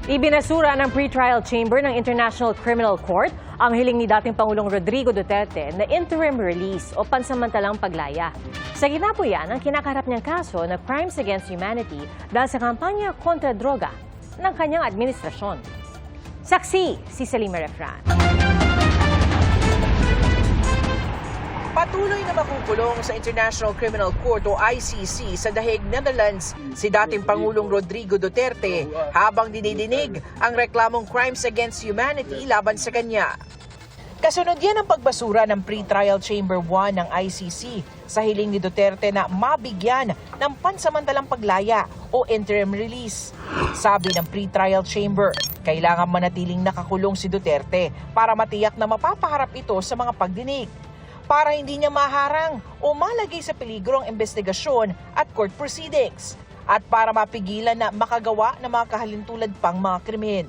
Ibinasura ng pretrial chamber ng International Criminal Court ang hiling ni dating Pangulong Rodrigo Duterte na interim release o pansamantalang paglaya. Sa gitna po yan ang kinakaharap niyang kaso na crimes against humanity dahil sa kampanya kontra droga ng kanyang administrasyon. Saksi si Salima Refran. Patuloy na makukulong sa International Criminal Court o ICC sa The Hague, Netherlands si dating Pangulong Rodrigo Duterte habang dinidinig ang reklamong crimes against humanity laban sa kanya. Kasunod yan ang pagbasura ng Pre-Trial Chamber 1 ng ICC sa hiling ni Duterte na mabigyan ng pansamantalang paglaya o interim release. Sabi ng Pre-Trial Chamber, kailangan manatiling nakakulong si Duterte para matiyak na mapapaharap ito sa mga pagdinig, para hindi niya maharang o malagay sa peligro ang investigasyon at court proceedings, at para mapigilan na makagawa ng mga kahalintulad pang mga krimen.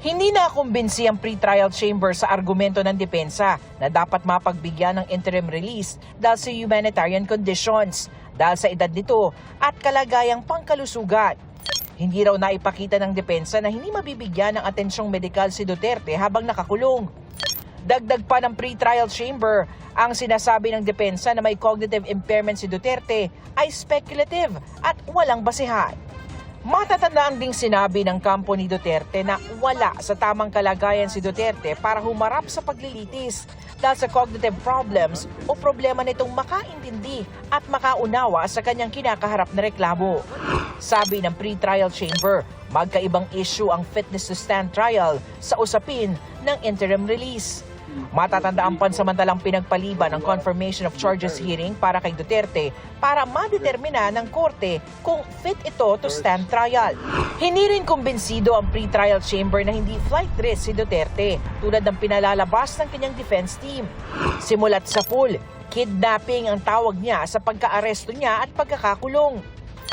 Hindi na kumbinsi ang pre-trial chamber sa argumento ng depensa na dapat mapagbigyan ng interim release dahil sa humanitarian conditions, dahil sa edad nito at kalagayang pangkalusugan. Hindi raw naipakita ng depensa na hindi mabibigyan ng atensyong medikal si Duterte habang nakakulong. Dagdag pa ng pre-trial chamber, ang sinasabi ng depensa na may cognitive impairment si Duterte ay speculative at walang basihan. Matatandaan ding sinabi ng kampo ni Duterte na wala sa tamang kalagayan si Duterte para humarap sa paglilitis dahil sa cognitive problems o problema nitong makaintindi at makaunawa sa kanyang kinakaharap na reklamo. Sabi ng pre-trial chamber, magkaibang issue ang fitness to stand trial sa usapin ng interim release. Matatandaan pansamantalang pinagpaliban ang confirmation of charges hearing para kay Duterte para madetermina ng korte kung fit ito to stand trial. Hindi rin kumbinsido ang pre-trial chamber na hindi flight risk si Duterte tulad ng pinalalabas ng kanyang defense team. Simulat sa pool, kidnapping ang tawag niya sa pagka-aresto niya at pagkakakulong.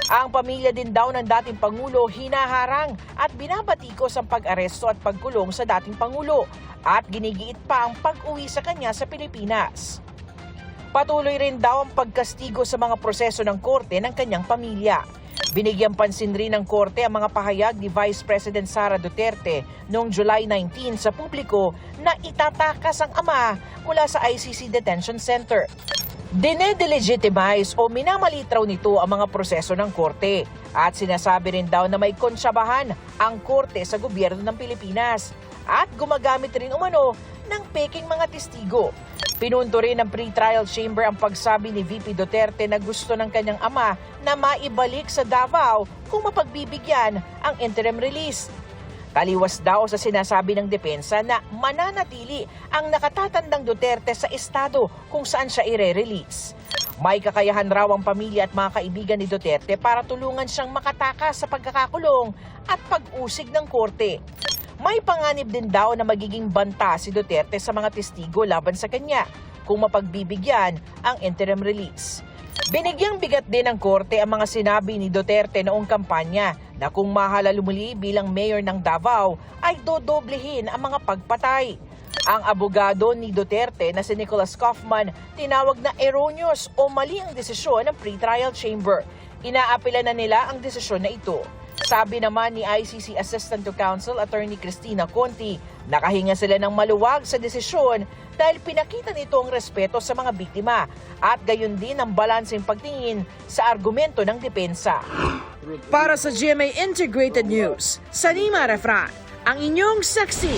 Ang pamilya din daw ng dating Pangulo hinaharang at binabatikos ang pag-aresto at pagkulong sa dating Pangulo at ginigiit pa ang pag-uwi sa kanya sa Pilipinas. Patuloy rin daw ang pagkastigo sa mga proseso ng korte ng kanyang pamilya. Binigyan pansin rin ng korte ang mga pahayag ni Vice President Sara Duterte noong July 19 sa publiko na itatakas ang ama mula sa ICC Detention Center. Dinedelegitimize o minamalitraw nito ang mga proseso ng korte at sinasabi rin daw na may konsyabahan ang korte sa gobyerno ng Pilipinas at gumagamit rin umano ng peking mga testigo. Pinunto rin ng pre-trial chamber ang pagsabi ni VP Duterte na gusto ng kanyang ama na maibalik sa Davao kung mapagbibigyan ang interim release. Taliwas daw sa sinasabi ng depensa na mananatili ang nakatatandang Duterte sa estado kung saan siya ire-release. May kakayahan raw ang pamilya at mga kaibigan ni Duterte para tulungan siyang makatakas sa pagkakakulong at pag-usig ng korte. May panganib din daw na magiging banta si Duterte sa mga testigo laban sa kanya kung mapagbibigyan ang interim release. Binigyang bigat din ng korte ang mga sinabi ni Duterte noong kampanya na kung mahalal muli bilang mayor ng Davao ay dodoblehin ang mga pagpatay. Ang abogado ni Duterte na si Nicholas Kaufman tinawag na erroneous o mali ang desisyon ng pre-trial chamber. Inaapela na nila ang desisyon na ito. Sabi naman ni ICC Assistant to Counsel Attorney Cristina Conti, nakahinga sila ng maluwag sa desisyon dahil pinakita nito ang respeto sa mga biktima at gayon din ang balanseng pagtingin sa argumento ng depensa. Para sa GMA Integrated News, Salima Refran, ang inyong saksi.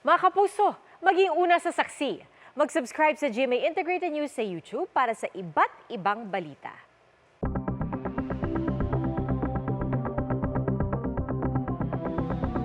Mga kapuso, maging una sa saksi. Mag-subscribe sa GMA Integrated News sa YouTube para sa iba't ibang balita.